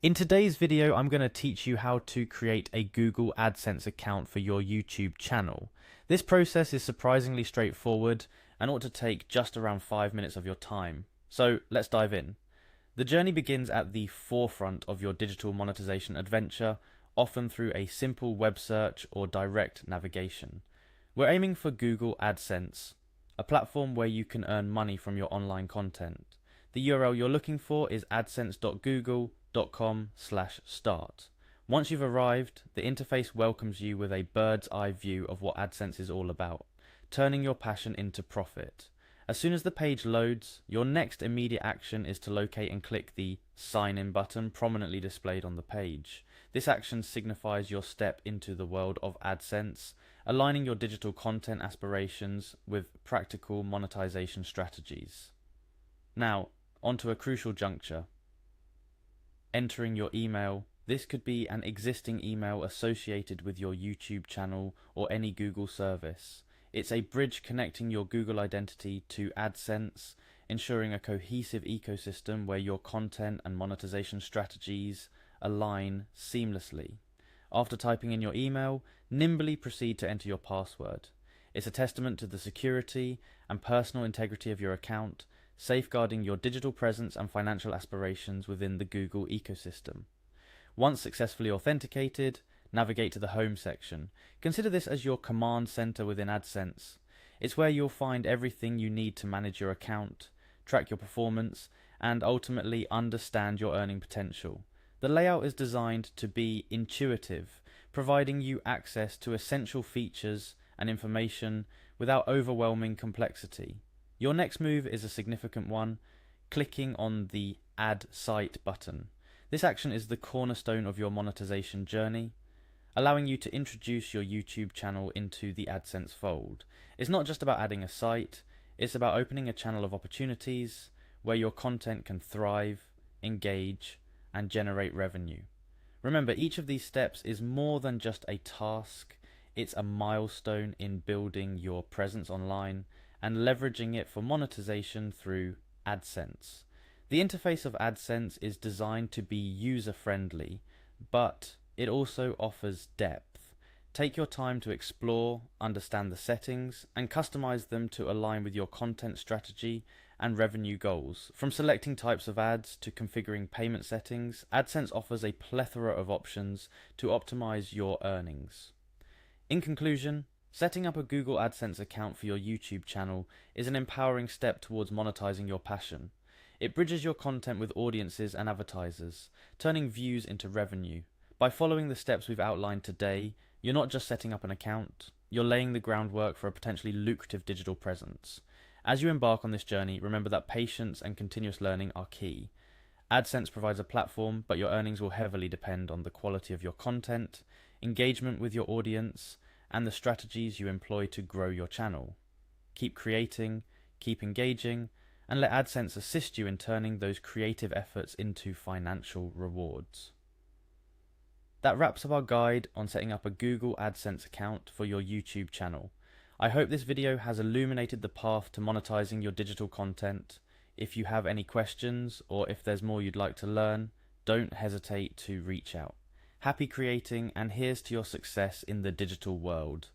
In today's video, I'm going to teach you how to create a Google Adsense account for your YouTube channel. This process is surprisingly straightforward and ought to take just around 5 minutes of your time. So let's dive in. The journey begins at the forefront of your digital monetization adventure, often through a simple web search or direct navigation. We're aiming for Google Adsense, a platform where you can earn money from your online content. The URL you're looking for is adsense.google.com/start. Once you've arrived, the interface welcomes you with a bird's eye view of what AdSense is all about, turning your passion into profit. As soon as the page loads, your next immediate action is to locate and click the Sign In button prominently displayed on the page. This action signifies your step into the world of AdSense, aligning your digital content aspirations with practical monetization strategies. Now, onto a crucial juncture. Entering your email. This could be an existing email associated with your YouTube channel or any Google service. It's a bridge connecting your Google identity to AdSense, ensuring a cohesive ecosystem where your content and monetization strategies align seamlessly. After typing in your email, nimbly proceed to enter your password. It's a testament to the security and personal integrity of your account, safeguarding your digital presence and financial aspirations within the Google ecosystem. Once successfully authenticated, navigate to the Home section. Consider this as your command center within AdSense. It's where you'll find everything you need to manage your account, track your performance, and ultimately understand your earning potential. The layout is designed to be intuitive, providing you access to essential features and information without overwhelming complexity. Your next move is a significant one, clicking on the Add Site button. This action is the cornerstone of your monetization journey, allowing you to introduce your YouTube channel into the AdSense fold. It's not just about adding a site, it's about opening a channel of opportunities where your content can thrive, engage, and generate revenue. Remember, each of these steps is more than just a task, it's a milestone in building your presence online and leveraging it for monetization through AdSense. The interface of AdSense is designed to be user-friendly, but it also offers depth. Take your time to explore, understand the settings, and customize them to align with your content strategy and revenue goals. From selecting types of ads to configuring payment settings, AdSense offers a plethora of options to optimize your earnings. In conclusion, setting up a Google AdSense account for your YouTube channel is an empowering step towards monetizing your passion. It bridges your content with audiences and advertisers, turning views into revenue. By following the steps we've outlined today, you're not just setting up an account, you're laying the groundwork for a potentially lucrative digital presence. As you embark on this journey, remember that patience and continuous learning are key. AdSense provides a platform, but your earnings will heavily depend on the quality of your content, engagement with your audience, and the strategies you employ to grow your channel. Keep creating, keep engaging, and let AdSense assist you in turning those creative efforts into financial rewards. That wraps up our guide on setting up a Google AdSense account for your YouTube channel. I hope this video has illuminated the path to monetizing your digital content. If you have any questions or if there's more you'd like to learn, don't hesitate to reach out. Happy creating, and here's to your success in the digital world.